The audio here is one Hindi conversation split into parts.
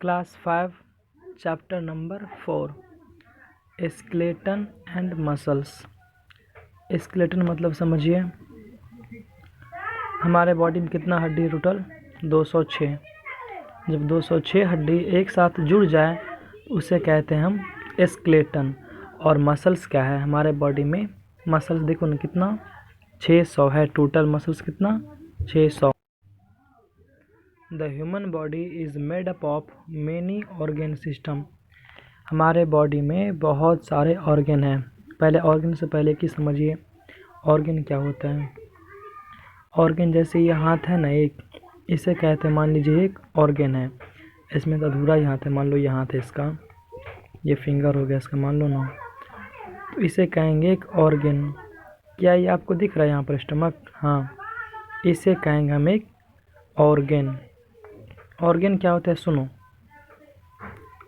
Class 5 chapter number 4 skeleton and muscles. Skeleton मतलब समझिए हमारे बॉडी में कितना हड्डी है टोटल 206। जब 206 हड्डी एक साथ जुड़ जाए उसे कहते हैं हम स्केलेटन। और मसल्स क्या है हमारे बॉडी में? मसल्स देखो ना कितना 600 है टोटल मसल्स कितना 600। The human body is made up of many organ system. हमारे बॉडी में बहुत सारे ऑर्गन हैं। पहले ऑर्गन से पहले की समझिए ऑर्गन क्या होता है। ऑर्गन जैसे ये हाथ है ना एक, इसे कहते हैं मान लीजिए एक ऑर्गन है। इसमें तो अधूरा ही हाथ है, मान लो ये हाथ है इसका, ये फिंगर हो गया इसका मान लो ना, तो इसे कहेंगे एक ऑर्गन। क्या ये आपको दिख रहा है यहाँ पर स्टमक? हाँ, इसे कहेंगे हम एक ऑर्गन। ऑर्गन क्या होता है सुनो,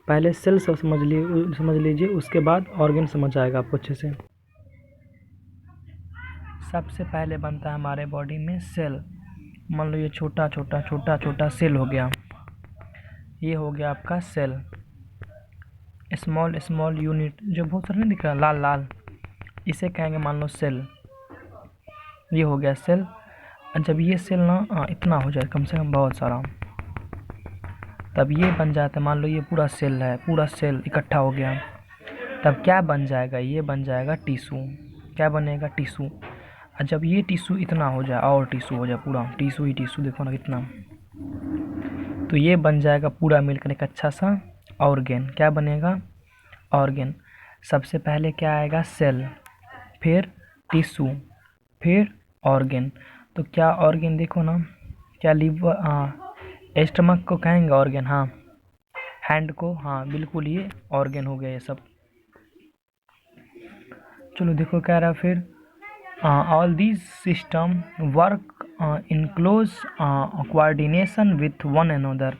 पहले सेल सब समझ लीजिए उसके बाद ऑर्गन समझ आएगा आपको अच्छे से। सबसे पहले बनता है हमारे बॉडी में सेल। मान लो ये छोटा छोटा सेल हो गया, ये हो गया आपका सेल। स्मॉल यूनिट जो बहुत सारा नहीं दिख रहा लाल लाल, इसे कहेंगे मान लो सेल। ये हो गया सेल। जब ये सेल ना इतना हो जाए कम से कम बहुत सारा, तब ये बन जाता है। मान लो ये पूरा सेल है, पूरा सेल इकट्ठा हो गया, तब क्या बन जाएगा? ये बन जाएगा टिश्यू। क्या बनेगा? टिश्यू। और जब ये टिश्यू इतना हो जाए और टिश्यू हो जाए, पूरा टिश्यू ही टिश्यू, देखो ना कितना, तो ये बन जाएगा पूरा मिलकर एक अच्छा सा ऑर्गन। क्या बनेगा? ऑर्गन। सबसे पहले क्या आएगा? सेल, फिर टिश्यू, फिर ऑर्गन। तो क्या ऑर्गन देखो ना, क्या लीवर, हाँ स्टमक को कहेंगे ऑर्गन, हाँ हैंड को, हाँ बिल्कुल ये ऑर्गन हो गया ये सब। चलो देखो कह रहा फिर all these system work in close coordination with one another.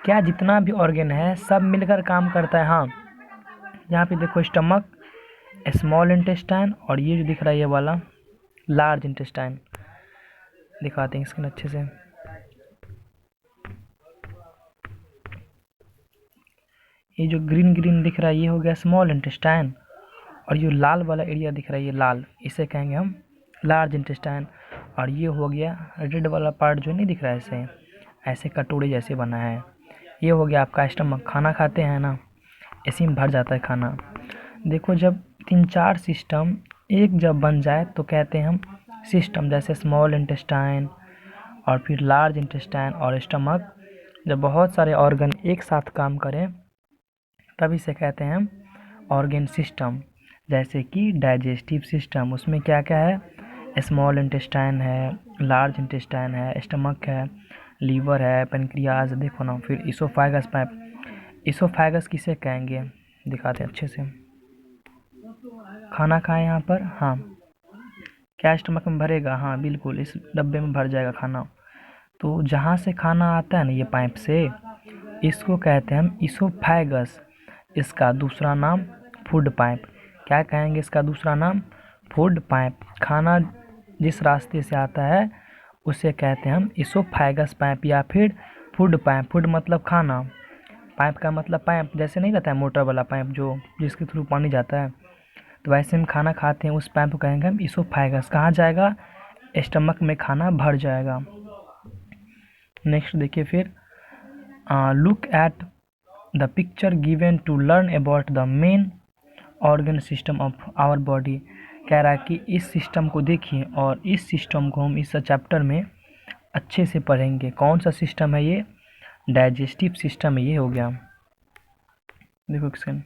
क्या जितना भी ऑर्गन है सब मिलकर काम करता है? हाँ, यहाँ पे देखो स्टमक, स्मॉल इंटेस्टाइन, और ये जो दिख रहा है ये वाला लार्ज इंटेस्टाइन। दिखाते हैं इसके अच्छे से। ये जो ग्रीन दिख रहा है ये हो गया स्मॉल इंटेस्टाइन, और ये लाल वाला एरिया दिख रहा है ये लाल, इसे कहेंगे हम लार्ज इंटेस्टाइन। और ये हो गया रेड वाला पार्ट जो नहीं दिख रहा है ऐसे ऐसे कटोरे जैसे बना है, ये हो गया आपका स्टमक। खाना खाते हैं ना, इसी में भर जाता है खाना। देखो जब 3-4 सिस्टम एक जब बन जाए तो कहते हैं हम सिस्टम, जैसे स्मॉल इंटेस्टाइन और फिर लार्ज इंटेस्टाइन और स्टमक। जब बहुत सारे ऑर्गन एक साथ काम करें तब इसे कहते हैं हम ऑर्गन सिस्टम। जैसे कि डाइजेस्टिव सिस्टम, उसमें क्या क्या है? स्मॉल इंटेस्टाइन है, लार्ज इंटेस्टाइन है, स्टमक है, लीवर है, पेनक्रियाज, देखो ना, फिर इसोफेगस पाइप। इसोफेगस किसे कहेंगे? दिखाते हैं अच्छे से। खाना खाएं यहाँ पर, हाँ क्या स्टमक में भरेगा? हाँ बिल्कुल, इस डब्बे में भर जाएगा खाना। तो जहाँ से खाना आता है ना ये पाइप से, इसको कहते हैं हम इसोफेगस। इसका दूसरा नाम फूड पाइप। क्या कहेंगे इसका दूसरा नाम? Food pipe. खाना जिस रास्ते से आता है उसे कहते हैं हम इसोफेगस पाइप या फिर फूड पाइप। फूड मतलब खाना, पाइप का मतलब पाइप जैसे नहीं रहता है मोटर वाला पाइप जो जिसके थ्रू पानी जाता है, तो वैसे हम खाना खाते हैं उस पाइप को कहेंगे हम इसोफेगस। कहाँ जाएगा? स्टमक में खाना भर जाएगा। नेक्स्ट देखिए फिर look at the picture given to learn about the main organ system of our body. कह रहा है कि इस सिस्टम को देखिए और इस सिस्टम को हम इस चैप्टर में अच्छे से पढ़ेंगे। कौन सा सिस्टम है ये? डाइजेस्टिव सिस्टम है ये हो गया। देखो question,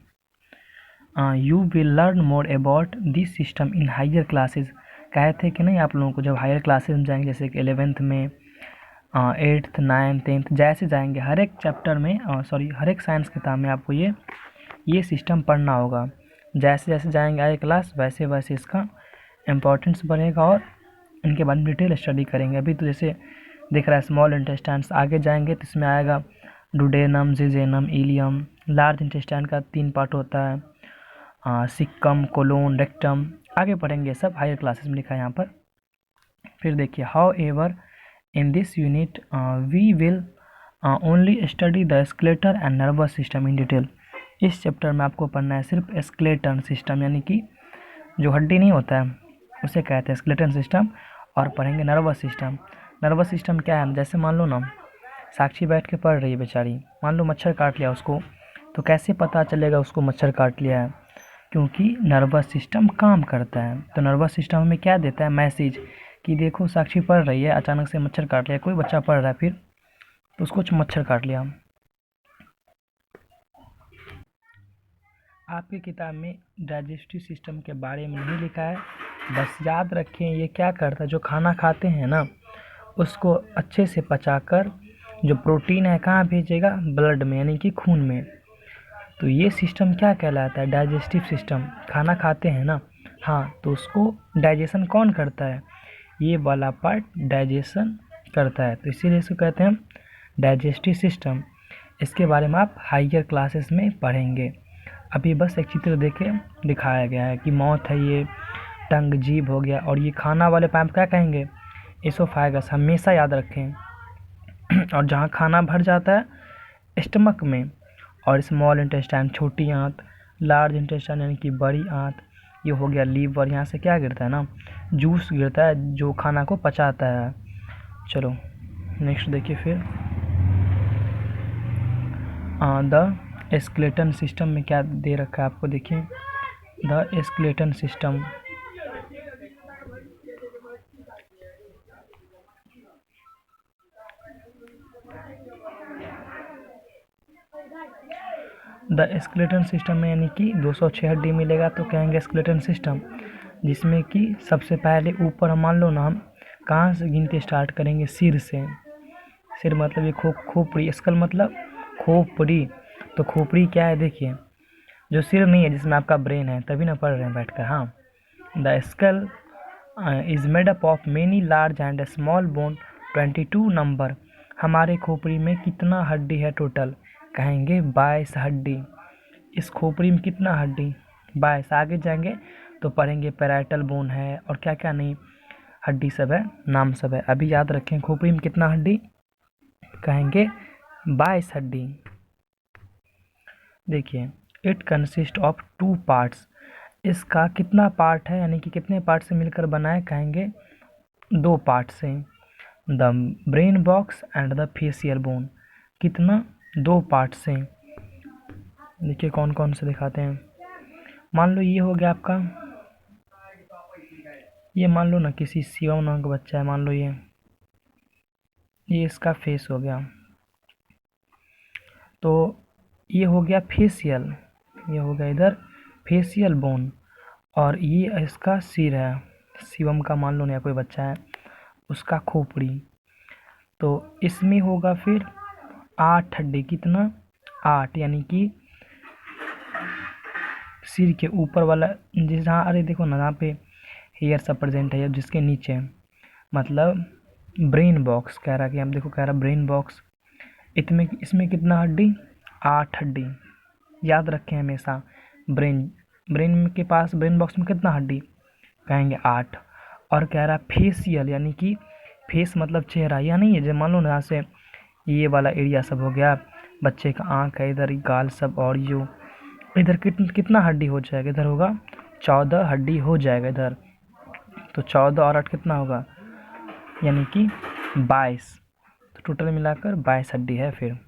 you will learn more about this system in higher classes. कहे थे कि नहीं आप लोगों को जब हायर क्लासेज में जाएंगे, जैसे कि 11th में, 8th 9th 10th जैसे जाएंगे, हर एक चैप्टर में हर एक साइंस किताब में आपको ये सिस्टम पढ़ना होगा। जैसे जैसे जाएंगे हायर क्लास वैसे वैसे इसका इम्पोर्टेंस बढ़ेगा और इनके बारे में डिटेल स्टडी करेंगे। अभी तो जैसे दिख रहा है स्मॉल इंटेस्टाइन्स, आगे जाएंगे तो इसमें आएगा डुडेनम, जिजेनम, इलियम। लार्ज इंटेस्टाइन का 3 पार्ट होता है, सिक्कम, कोलोन, रेक्टम। आगे पढ़ेंगे सब, हायर क्लासेस में लिखा है यहाँ पर। फिर देखिए however in this unit we will only study the skeletal and nervous system in detail. इस चैप्टर में आपको पढ़ना है सिर्फ स्केलेटन सिस्टम, यानी कि जो हड्डी नहीं होता है उसे कहते हैं स्केलेटन सिस्टम, और पढ़ेंगे नर्वस सिस्टम। नर्वस सिस्टम क्या है, जैसे मान लो ना साक्षी बैठ के पढ़ रही है बेचारी, मान लो मच्छर काट लिया उसको, तो कैसे पता चलेगा उसको मच्छर काट लिया है, क्योंकि नर्वस सिस्टम काम करता है। तो नर्वस सिस्टम हमें क्या देता है, मैसेज, कि देखो साक्षी पढ़ रही है, अचानक से मच्छर काट लिया, कोई बच्चा पढ़ रहा है फिर तो उसको मच्छर काट लिया। आपकी किताब में डाइजेस्टिव सिस्टम के बारे में नहीं लिखा है, बस याद रखें ये क्या करता है, जो खाना खाते हैं ना उसको अच्छे से पचाकर जो प्रोटीन है कहाँ भेजेगा, ब्लड में, यानी कि खून में। तो ये सिस्टम क्या कहलाता है, डाइजेस्टिव सिस्टम। खाना खाते हैं ना, हाँ, तो उसको डाइजेशन कौन करता है, ये वाला पार्ट डाइजेशन करता है, तो इसीलिए इसको कहते हैं डाइजेस्टिव सिस्टम। इसके बारे में आप हायर क्लासेस में पढ़ेंगे। अभी बस एक चित्र देके दिखाया गया है कि माउथ है ये, टंग जीभ हो गया, और ये खाना वाले पाइप क्या कहेंगे, एसोफेगस, हमेशा याद रखें। और जहाँ खाना भर जाता है स्टमक में, और स्मॉल इंटेस्टाइन छोटी आंत, लार्ज इंटेस्टाइन यानी कि बड़ी आंत, ये हो गया लीवर, यहाँ से क्या गिरता है ना, जूस गिरता है जो खाना को पचाता है। चलो नेक्स्ट देखिए फिर द स्केलेटन सिस्टम में क्या दे रखा है आपको, देखिए the skeleton system. The skeleton system में यानी कि 206 हड्डी मिलेगा तो कहेंगे स्केलेटन सिस्टम, जिसमें कि सबसे पहले ऊपर हम मान लो ना, हम कहाँ से गिन के स्टार्ट करेंगे, सिर से। सिर मतलब ये खोपड़ी, स्कल मतलब खोपड़ी, तो खोपड़ी क्या है, देखिए जो सिर नहीं है जिसमें आपका ब्रेन है, तभी ना पढ़ रहे हैं बैठ कर। हाँ, the skull is made up of many large and small bone, 22 number. हमारे खोपड़ी में कितना हड्डी है टोटल, कहेंगे 22 हड्डी। इस खोपड़ी में कितना हड्डी, 22। आगे जाएंगे तो पढ़ेंगे पैराइटल बोन है और क्या क्या नहीं हड्डी सब है, नाम सब है। अभी याद रखें खोपड़ी में कितना हड्डी, कहेंगे 22 हड्डी। देखिए इट कंसिस्ट ऑफ 2 पार्ट्स, इसका कितना पार्ट है, यानी कि कितने पार्ट से मिलकर बना है, कहेंगे 2 पार्ट से। The brain box and the facial bone, कितना, 2 पार्ट से। देखिए कौन कौन से दिखाते हैं। मान लो ये हो गया आपका, ये मान लो ना किसी शिवम नाम का बच्चा है, मान लो ये इसका फेस हो गया, तो ये हो गया फेशियल, ये हो गया इधर फेशियल बोन, और ये इसका सिर है, शिवम का मान लो ना कोई बच्चा है, उसका खोपड़ी। तो इसमें होगा फिर 8 हड्डी, कितना, 8, यानी कि सिर के ऊपर वाला जहाँ, अरे देखो ना यहाँ पे हेयर सब प्रेजेंट है, जिसके नीचे मतलब ब्रेन बॉक्स कह रहा कि हम देखो कह रहा ब्रेन बॉक्स, इसमें कितना हड्डी, 8 हड्डी। याद रखें हमेशा, ब्रेन के पास ब्रेन बॉक्स में कितना हड्डी, कहेंगे 8। और कह रहा फेशियल, यानी कि फेस मतलब चेहरा, या नहीं है जब मान लो ना यहाँ से ये वाला एरिया सब हो गया, बच्चे का आँख है इधर, गाल सब, और जो इधर कितना हड्डी हो जाएगा, इधर होगा 14 हड्डी हो जाएगा इधर। तो 14 और 8 कितना होगा, यानी कि 22, तो टोटल मिलाकर 22 हड्डी है। फिर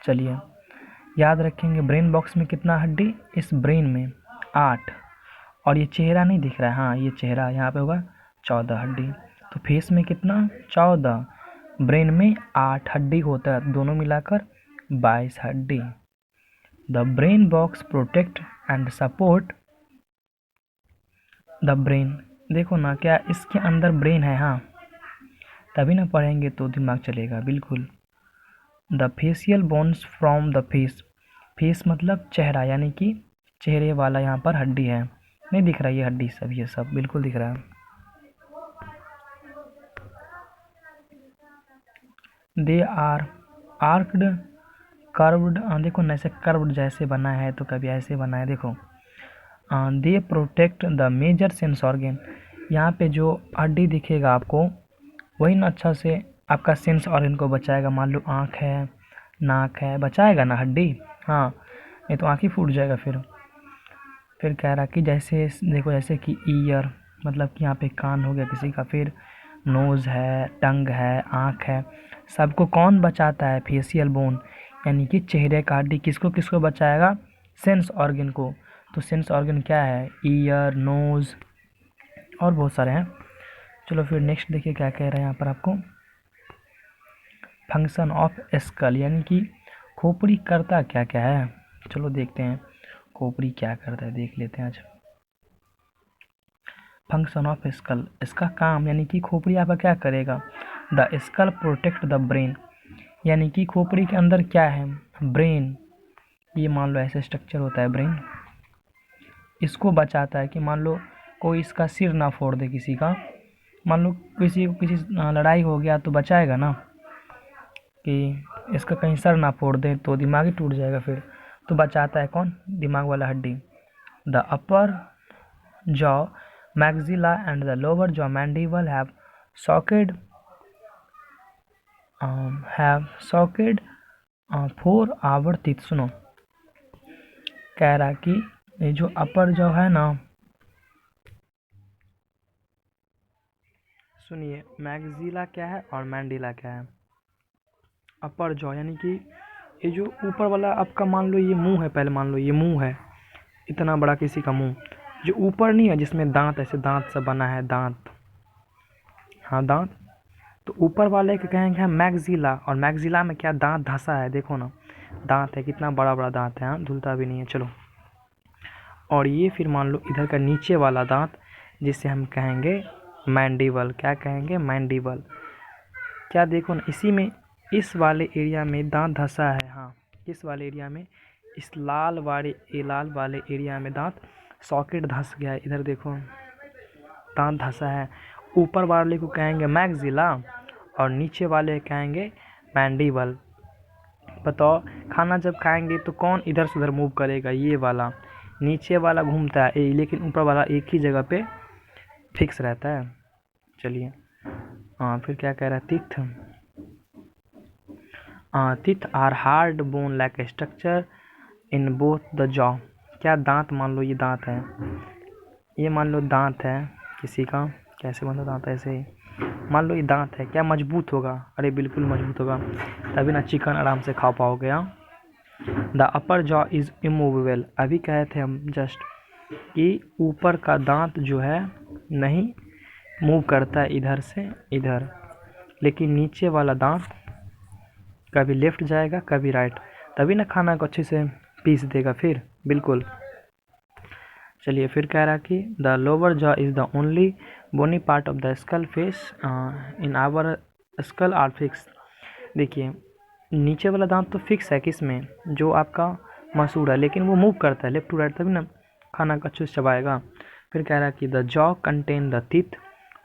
चलिए याद रखेंगे ब्रेन बॉक्स में कितना हड्डी, इस ब्रेन में 8, और ये चेहरा नहीं दिख रहा है, हाँ ये चेहरा, यहाँ पे होगा 14 हड्डी। तो फेस में कितना, 14, ब्रेन में 8 हड्डी होता है, दोनों मिलाकर 22 हड्डी। The brain box protect and support the brain, देखो ना क्या इसके अंदर ब्रेन है, हाँ तभी ना पढ़ेंगे तो दिमाग चलेगा बिल्कुल। The facial bones from the face, face मतलब चेहरा, यानी कि चेहरे वाला यहाँ पर हड्डी है, नहीं दिख रहा ये हड्डी सब, ये सब बिल्कुल दिख रहा है। दे आर आर्क्ड कर्व्ड, देखो ना ऐसे कर्व्ड जैसे बना है, तो कभी ऐसे बना है, देखो they protect the major sense organ, यहाँ पे जो हड्डी दिखेगा आपको वही ना अच्छा से आपका सेंस ऑर्गन को बचाएगा। मान लो आँख है, नाक है, बचाएगा ना हड्डी, हाँ, नहीं तो आँख ही फूट जाएगा फिर कह रहा कि जैसे देखो, जैसे कि ईयर मतलब कि यहाँ पे कान हो गया किसी का, फिर नोज़ है, टंग है, आँख है, सबको कौन बचाता है? फेशियल बोन, यानी कि चेहरे का हड्डी किसको किसको बचाएगा? सेंस ऑर्गन को। तो सेंस ऑर्गन क्या है? ईयर, नोज़ और बहुत सारे हैं। चलो फिर नेक्स्ट देखिए क्या कह रहे हैं यहाँ पर आपको। फंक्शन ऑफ स्कल, यानी कि खोपड़ी करता क्या क्या है, चलो देखते हैं खोपड़ी क्या करता है, देख लेते हैं आज। फंक्शन ऑफ स्कल, इसका काम यानी कि खोपड़ी आपका क्या करेगा? The skull protect the brain, यानी कि खोपड़ी के अंदर क्या है? ब्रेन। ये मान लो ऐसे स्ट्रक्चर होता है ब्रेन, इसको बचाता है कि मान लो कोई इसका सिर ना फोड़ दे किसी का, मान लो किसी लड़ाई हो गया तो बचाएगा ना, कि इसका कहीं सर ना फोड़ दे तो दिमाग ही टूट जाएगा फिर, तो बचाता है कौन? दिमाग वाला हड्डी। The upper jaw maxilla and the lower jaw mandible have socket 4 our teeth। सुनो, कह रहा कि ये जो अपर जॉ है ना, सुनिए, मैक्सिला क्या है और मैंडिला क्या है? अपर जॉ यानी कि ये जो ऊपर वाला आपका, मान लो ये मुंह है, पहले मान लो ये मुंह है, इतना बड़ा किसी का मुंह, जो ऊपर नहीं है जिसमें दांत ऐसे दांत सब बना है, दांत, हाँ दांत, तो ऊपर वाले के कहेंगे हम मैक्सिला, और मैक्सिला में क्या दांत धंसा है, देखो ना दांत है, कितना बड़ा बड़ा दांत है, हाँ धुलता भी नहीं है। चलो, और ये फिर मान लो इधर का नीचे वाला दांत जिसे हम कहेंगे मैंडिबल, क्या कहेंगे? मैंडिबल। क्या देखो ना, इसी में इस वाले एरिया में दांत धंसा है, हाँ इस वाले एरिया में, इस लाल वाले एरिया में दांत सॉकेट धंस गया है, इधर देखो दांत धंसा है। ऊपर वाले को कहेंगे मैक्सिला और नीचे वाले कहेंगे मैंडिबल। बताओ, खाना जब खाएंगे तो कौन इधर से उधर मूव करेगा? ये वाला, नीचे वाला घूमता है लेकिन ऊपर वाला एक ही जगह पे फिक्स रहता है। चलिए, हाँ फिर क्या कह रहा है? Teeth are hard bone like structure in both the jaw. क्या दांत, मान लो ये दांत है, ये मान लो दांत है किसी का, कैसे बनता दांत? ऐसे ही मान लो ये दांत है, क्या मजबूत होगा? अरे बिल्कुल मजबूत होगा, तभी ना चिकन आराम से खा पाओगे। The upper jaw is immovable, अभी कहे थे हम जस्ट कि ऊपर का दांत जो है नहीं मूव करता है इधर से इधर, लेकिन नीचे वाला दांत कभी लेफ्ट जाएगा कभी राइट, तभी ना खाना को अच्छे से पीस देगा फिर, बिल्कुल। चलिए, फिर कह रहा कि the lower jaw is the only bony part of the skull face in our skull are fix. देखिए, नीचे वाला दांत तो फिक्स है किस में? जो आपका मसूड़ा, लेकिन वो मूव करता है लेफ्ट टू राइट, तभी ना खाना का अच्छे से चबाएगा। फिर कह रहा है कि the jaw contain the teeth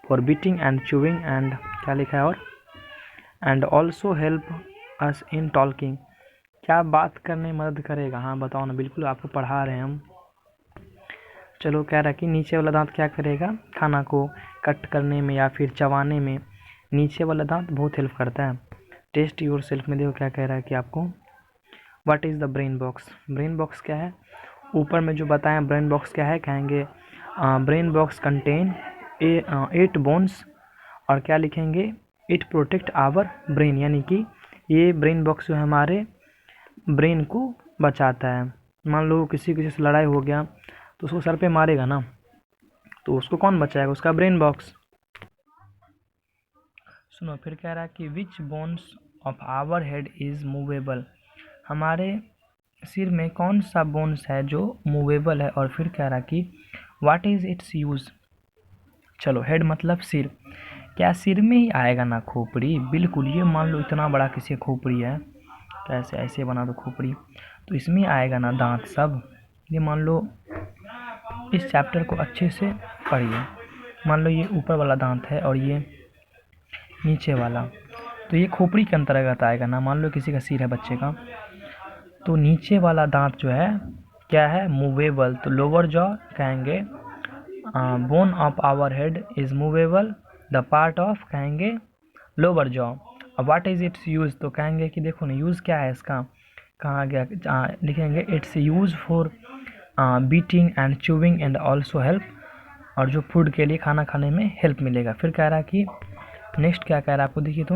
for beating and chewing and क्या लिखा है, और and also help us in talking, क्या बात करने में मदद करेगा? हाँ बताओ ना, बिल्कुल आपको पढ़ा रहे हैं हम। चलो, कह रहा है कि नीचे वाला दांत क्या करेगा? खाना को कट करने में या फिर चबाने में नीचे वाला दांत बहुत हेल्प करता है। टेस्ट योर सेल्फ में देखो क्या कह रहा है कि आपको, what is the brain box? Brain box क्या है? ऊपर में जो बताया ब्रेन बॉक्स क्या है, कहेंगे ब्रेन बॉक्स कंटेन 8 बोन्स, और क्या लिखेंगे? इट प्रोटेक्ट आवर ब्रेन, यानी कि ये ब्रेन बॉक्स जो है हमारे ब्रेन को बचाता है। मान लो किसी से लड़ाई हो गया तो उसको सर पे मारेगा ना, तो उसको कौन बचाएगा? उसका ब्रेन बॉक्स। सुनो, फिर कह रहा है कि which bones of our head is movable, हमारे सिर में कौन सा बोन्स है जो मूवेबल है? और फिर कह रहा कि व्हाट इज़ इट्स यूज़। चलो, हेड मतलब सिर, क्या सिर में ही आएगा ना खोपड़ी? बिल्कुल, ये मान लो इतना बड़ा किसी खोपड़ी है, कैसे ऐसे बना दो खोपड़ी, तो इसमें आएगा ना दांत सब। ये मान लो इस चैप्टर को अच्छे से पढ़िए, मान लो ये ऊपर वाला दांत है और ये नीचे वाला, तो ये खोपड़ी के अंतर्गत आएगा ना। मान लो किसी का सिर है बच्चे का, तो नीचे वाला दांत जो है क्या है? मूवेबल। तो लोअर जॉ कहेंगे bone of our head is movable, the part of कहेंगे लोअर जॉ, अब व्हाट इज़ इट्स यूज़, तो कहेंगे कि देखो ना यूज़ क्या है इसका, कहाँ गया, लिखेंगे it's use for beating and chewing and also help, और जो फूड के लिए खाना खाने में हेल्प मिलेगा। फिर कह रहा है कि नेक्स्ट क्या कह रहा है आपको देखिए, तो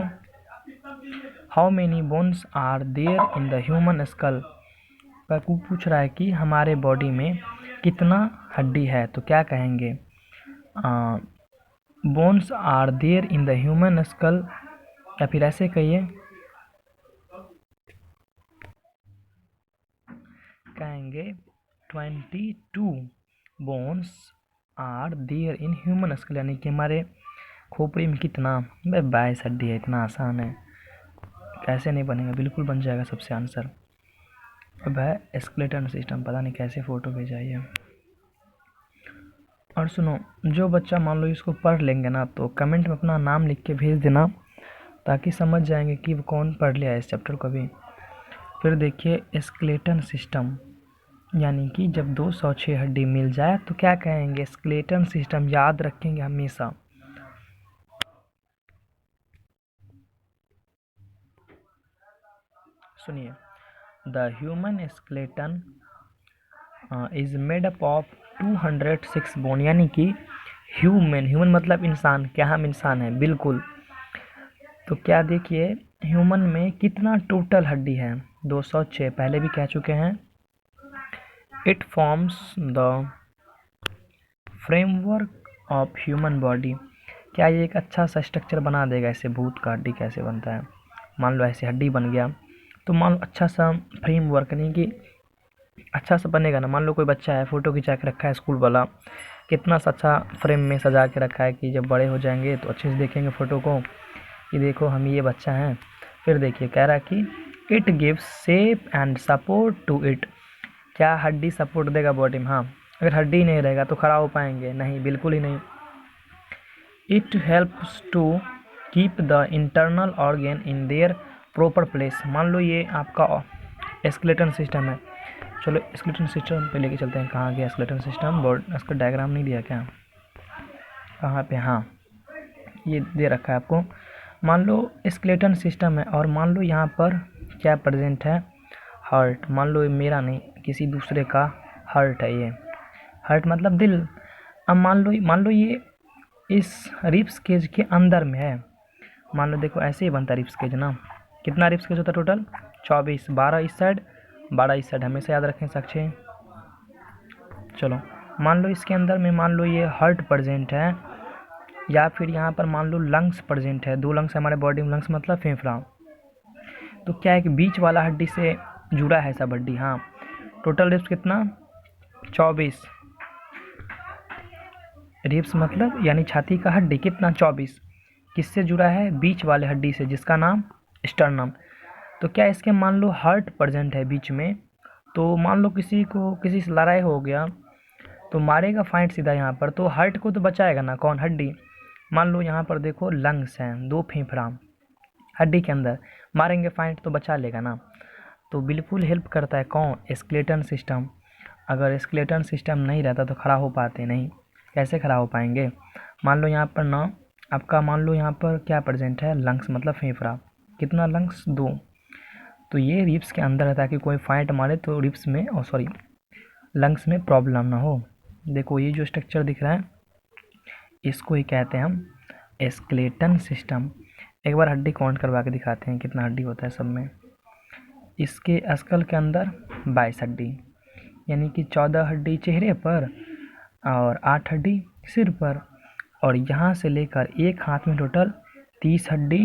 how many bones are there in the human skull, पूछ रहा है कि हमारे बॉडी में कितना हड्डी है, तो क्या कहेंगे, bones are there in the human skull, या फिर ऐसे कहिए, कहेंगे 22 bones are there in human skull, यानी कि हमारे खोपड़ी में कितना, भाई 22 हड्डी है, इतना आसान है, कैसे नहीं बनेगा, बिल्कुल बन जाएगा सबसे आंसर। अब है स्केलेटन सिस्टम, पता नहीं कैसे फ़ोटो भेजा ये। और सुनो, जो बच्चा मान लो इसको पढ़ लेंगे ना, तो कमेंट में अपना नाम लिख के भेज देना, ताकि समझ जाएंगे कि वो कौन पढ़ लिया है इस चैप्टर को भी। फिर देखिए स्केलेटन सिस्टम, यानी कि जब 206 हड्डी मिल जाए तो क्या कहेंगे, स्केलेटन सिस्टम, याद रखेंगे हमेशा। सुनिए, the human skeleton is made up of 206 bone, यानी कि ह्यूमन मतलब इंसान, क्या हम इंसान हैं, बिल्कुल। तो क्या देखिए, ह्यूमन में कितना टोटल हड्डी है, 206, पहले भी कह चुके हैं। It forms the framework of human body, क्या ये एक अच्छा सा स्ट्रक्चर बना देगा, ऐसे भूत का हड्डी कैसे बनता है, मान लो ऐसे हड्डी बन गया, तो मान लो अच्छा सा फ्रेमवर्क, नहीं कि अच्छा सा बनेगा ना। मान लो कोई बच्चा है, फ़ोटो खिंचा के रखा है स्कूल वाला, कितना सा अच्छा फ्रेम में सजा के रखा है कि जब बड़े हो जाएंगे तो अच्छे से देखेंगे फ़ोटो को कि देखो हम ये बच्चा हैं। फिर देखिए कह रहा है कि it gives shape and support to it, क्या हड्डी सपोर्ट देगा बॉडी में, हाँ। अगर हड्डी नहीं रहेगा तो खड़ा हो पाएंगे, नहीं, बिल्कुल ही नहीं। It helps to keep the internal organ in their proper place, मान लो ये आपका स्केलेटन सिस्टम है। चलो स्केलेटन सिस्टम पे लेके चलते हैं, कहाँ गया स्केलेटन सिस्टम, बोर्ड इसका डायग्राम नहीं दिया क्या, कहाँ पे, हाँ ये दे रखा है आपको। मान लो स्केलेटन सिस्टम है, और मान लो यहाँ पर क्या प्रेजेंट है, हार्ट, मान लो ये मेरा नहीं किसी दूसरे का हार्ट है, ये हार्ट मतलब दिल। अब मान लो ये इस रिब्स केज के अंदर में है, मान लो देखो ऐसे ही बनता है रिब्स केज ना, कितना रिब्स केज होता है टोटल, 24, 12 इस साइड 12 इस साइड, हमेशा याद रखें साक्षी। चलो मान लो इसके अंदर में मान लो ये हार्ट प्रेजेंट है, या फिर यहाँ पर मान लो लंग्स प्रेजेंट है, 2 लंग्स हमारे बॉडी में, लंग्स मतलब फेफड़ा। तो क्या है कि बीच वाला हड्डी से जुड़ा है सब हड्डी, हाँ। टोटल रिब्स कितना, 24, रिब्स मतलब यानी छाती का हड्डी कितना, 24, किससे जुड़ा है, बीच वाले हड्डी से, जिसका नाम स्टर्नम। तो क्या इसके मान लो हार्ट प्रेजेंट है बीच में, तो मान लो किसी को किसी से लड़ाई हो गया तो मारेगा फाइट सीधा यहाँ पर, तो हार्ट को तो बचाएगा ना, कौन, हड्डी। मान लो यहाँ पर देखो लंग्स हैं, 2 फेफड़ा हड्डी के अंदर, मारेंगे फाइट तो बचा लेगा ना। तो बिल्कुल हेल्प करता है कौन, स्केलेटन सिस्टम। अगर स्केलेटन सिस्टम नहीं रहता तो खड़ा हो पाते नहीं, कैसे खड़ा हो पाएंगे। मान लो यहाँ पर ना आपका, मान लो यहाँ पर क्या प्रेजेंट है, लंग्स मतलब फेफड़ा, कितना लंग्स, 2। तो ये रिब्स के अंदर है, ताकि कोई फाइट मारे तो रिब्स में, और सॉरी लंग्स में प्रॉब्लम ना हो। देखो ये जो स्ट्रक्चर दिख रहा है इसको ही कहते हैं हम स्केलेटन सिस्टम। एक बार हड्डी काउंट करवा के दिखाते हैं कितना हड्डी होता है सब में। इसके स्कल के अंदर 22 हड्डी, यानी कि 14 हड्डी चेहरे पर और 8 हड्डी सिर पर, और यहाँ से लेकर एक हाथ में टोटल 30 हड्डी,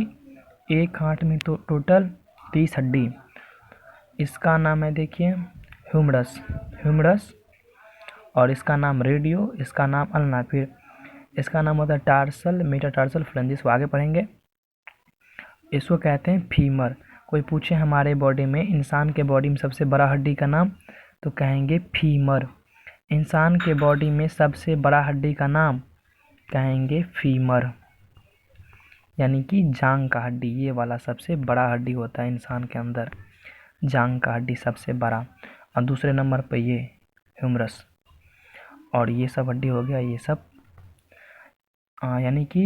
एक हाथ में तो टोटल 30 हड्डी। इसका नाम है देखिए ह्यूमरस, और इसका नाम रेडियो, इसका नाम अल्ना, फिर इसका नाम होता है टार्सल, मेटाटार्सल फ्लेंजिस, वो आगे पढ़ेंगे। इसको कहते हैं फीमर। कोई पूछे हमारे बॉडी में, इंसान के बॉडी में सबसे बड़ा हड्डी का नाम, तो कहेंगे फीमर। इंसान के बॉडी में सबसे बड़ा हड्डी का नाम कहेंगे फीमर, यानी कि जांग का हड्डी, ये वाला सबसे बड़ा हड्डी होता है इंसान के अंदर, जांग का हड्डी सबसे बड़ा, और दूसरे नंबर पर ये ह्यूमरस, और ये सब हड्डी हो गया ये सब। यानी कि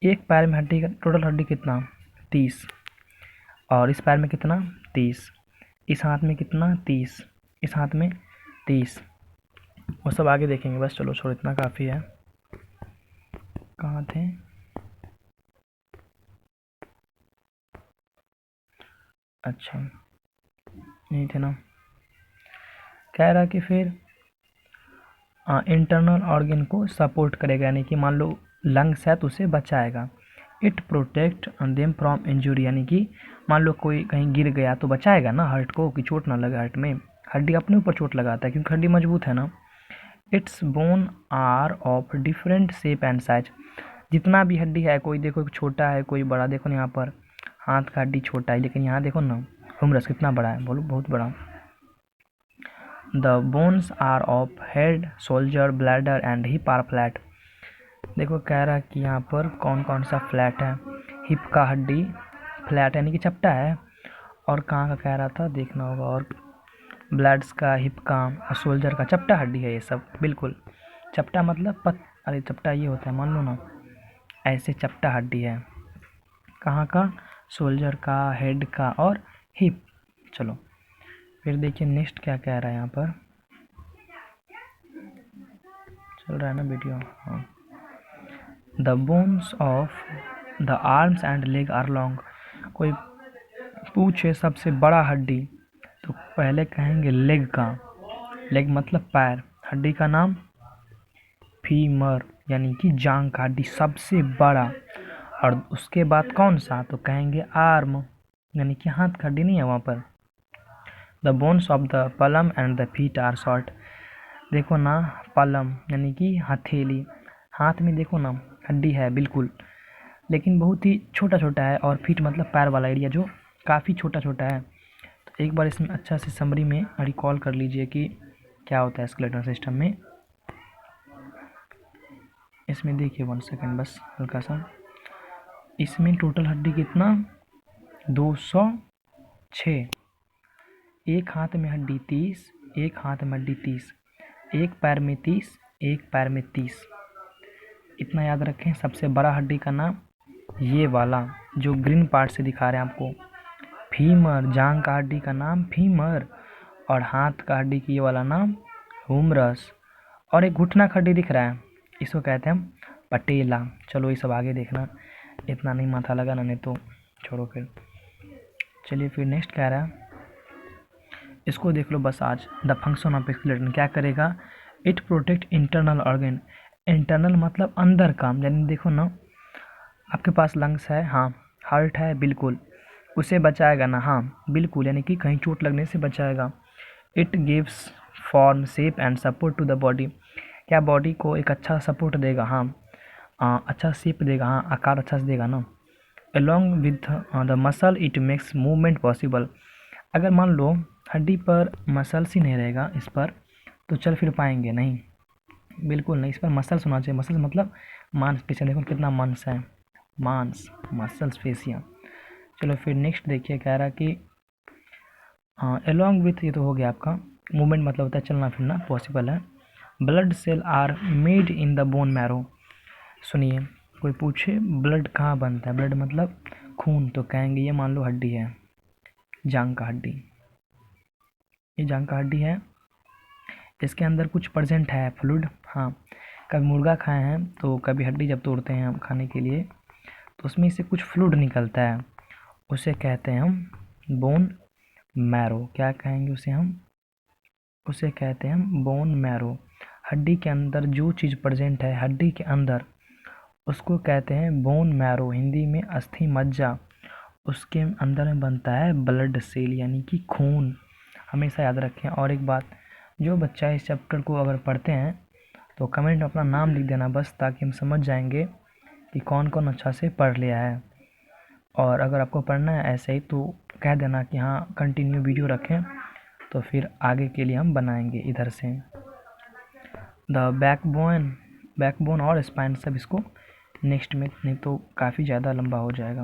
एक पैर में हड्डी का टोटल हड्डी कितना, 30, और इस पैर में कितना 30, इस हाथ में कितना 30, इस हाथ में 30। वो सब आगे देखेंगे, बस चलो छोड़ो, इतना काफ़ी है। कहाँ थे? अच्छा नहीं थे ना। कह रहा कि फिर इंटरनल ऑर्गन को सपोर्ट करेगा, यानी कि मान लो लंग्स है तो उसे बचाएगा। It protect them from injury, यानी कि मान लो कोई कहीं गिर गया तो बचाएगा ना हार्ट को, कि चोट ना लगे हार्ट में। हड्डी अपने ऊपर चोट लगाता है क्योंकि हड्डी मजबूत है ना। Its bone are of different shape and size. जितना भी हड्डी है, कोई देखो छोटा है कोई बड़ा, देखो ना यहाँ पर हाथ का हड्डी छोटा है, लेकिन यहाँ देखो ना ह्यूमरस कितना बड़ा है, बोलो बहुत बड़ा। The bones are of head, shoulder, bladder and hip are flat. देखो कह रहा है कि यहाँ पर कौन कौन सा फ्लैट है। हिप का हड्डी फ्लैट यानी कि चपटा है, और कहाँ का कह रहा था देखना होगा, और ब्लैड्स का, हिप का और शोल्डर का चपटा हड्डी है ये सब, बिल्कुल। चपटा मतलब अरे चपटा ये होता है, मान लो ना ऐसे चपटा हड्डी है। कहाँ का? शोल्डर का, हेड का और हिप। चलो फिर देखिए नेक्स्ट क्या कह रहा है यहाँ पर, चल रहा है ना वीडियो। हाँ, the bones of the arms and leg are long. कोई पूछे सबसे बड़ा हड्डी, तो पहले कहेंगे लेग का। लेग मतलब पैर, हड्डी का नाम फीमर, यानी कि जांग का हड्डी सबसे बड़ा। और उसके बाद कौन सा, तो कहेंगे आर्म, यानी कि हाथ का हड्डी नहीं है वहाँ पर। The bones of the palm and the feet are short. देखो ना पलम यानी कि हथेली, हाथ में देखो ना हड्डी है बिल्कुल, लेकिन बहुत ही छोटा छोटा है। और फीट मतलब पैर वाला एरिया जो काफ़ी छोटा छोटा है। तो एक बार इसमें अच्छा से समरी में रिकॉल कर लीजिए कि क्या होता है स्केलेटल सिस्टम में। इसमें देखिए 1 सेकेंड बस हल्का सा। इसमें टोटल हड्डी कितना 206। एक हाथ में हड्डी 30, एक हाथ में हड्डी 30, एक पैर में 30, एक पैर में 30। इतना याद रखें। सबसे बड़ा हड्डी का नाम ये वाला जो ग्रीन पार्ट से दिखा रहे हैं आपको, फीमर। जांग का हड्डी का नाम फीमर, और हाथ का हड्डी की ये वाला नाम हुमरस। और एक घुटना का हड्डी दिख रहा है, इसको कहते हैं हम पटेला। चलो ये सब आगे देखना, इतना नहीं माथा लगाना, नहीं तो छोड़ो फिर। चलिए फिर नेक्स्ट कह रहा है, इसको देख लो बस आज। द फंक्शन ऑफ स्केलेटन क्या करेगा, it protect internal organ. Internal मतलब अंदर का, यानी देखो ना आपके पास लंग्स है, हाँ, हार्ट है बिल्कुल, उसे बचाएगा ना, हाँ बिल्कुल, यानी कि कहीं चोट लगने से बचाएगा। It gives form, shape and support to the body. क्या बॉडी को एक अच्छा सपोर्ट देगा, हाँ अच्छा शेप देगा, हाँ आकार अच्छा से देगा ना। Along with the muscle it makes movement possible. अगर मान लो हड्डी पर मसल्स ही नहीं रहेगा इस पर, तो चल फिर पाएंगे नहीं, बिल्कुल नहीं। इस पर मसल्स होना चाहिए। मसल्स मतलब मांसपेशियाँ, देखो कितना मांस है, मांस, मसल्स पेशियाँ। चलो फिर नेक्स्ट देखिए, कह रहा कि अलॉन्ग विथ, ये तो हो गया आपका। मूवमेंट मतलब होता है चलना फिरना, पॉसिबल है। Blood cell are made in the bone marrow. सुनिए कोई पूछे ब्लड कहाँ बनता है, ब्लड मतलब खून, तो कहेंगे ये मान लो हड्डी है, जांग का हड्डी, ये जांग का हड्डी है, इसके अंदर कुछ परसेंट है फ्लूइड। हाँ, कभी मुर्गा खाए हैं तो कभी हड्डी जब तोड़ते हैं हम खाने के लिए, तो उसमें से कुछ फ्लूइड निकलता है, उसे कहते हैं हम बोन मैरो। क्या कहेंगे उसे हम, उसे कहते हैं हम बोन मैरो। हड्डी के अंदर जो चीज़ प्रेजेंट है हड्डी के अंदर, उसको कहते हैं बोन मैरो, हिंदी में अस्थि मज्जा। उसके अंदर में बनता है ब्लड सेल, यानी कि खून, हमेशा याद रखें। और एक बात, जो बच्चा इस चैप्टर को अगर पढ़ते हैं तो कमेंट में अपना नाम लिख देना बस, ताकि हम समझ जाएंगे कि कौन कौन अच्छा से पढ़ लिया है। और अगर आपको पढ़ना है ऐसे ही तो कह देना कि हाँ कंटिन्यू वीडियो रखें, तो फिर आगे के लिए हम बनाएंगे इधर से। द बैकबोन और स्पाइन सब इसको नेक्स्ट में, नहीं तो काफ़ी ज़्यादा लंबा हो जाएगा।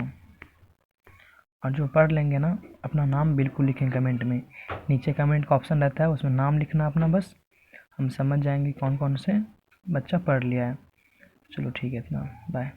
और जो पढ़ लेंगे ना, अपना नाम बिल्कुल लिखें कमेंट में, नीचे कमेंट का ऑप्शन रहता है उसमें नाम लिखना अपना, बस हम समझ जाएंगे कौन कौन से बच्चा पढ़ लिया है। चलो ठीक है, इतना, बाय।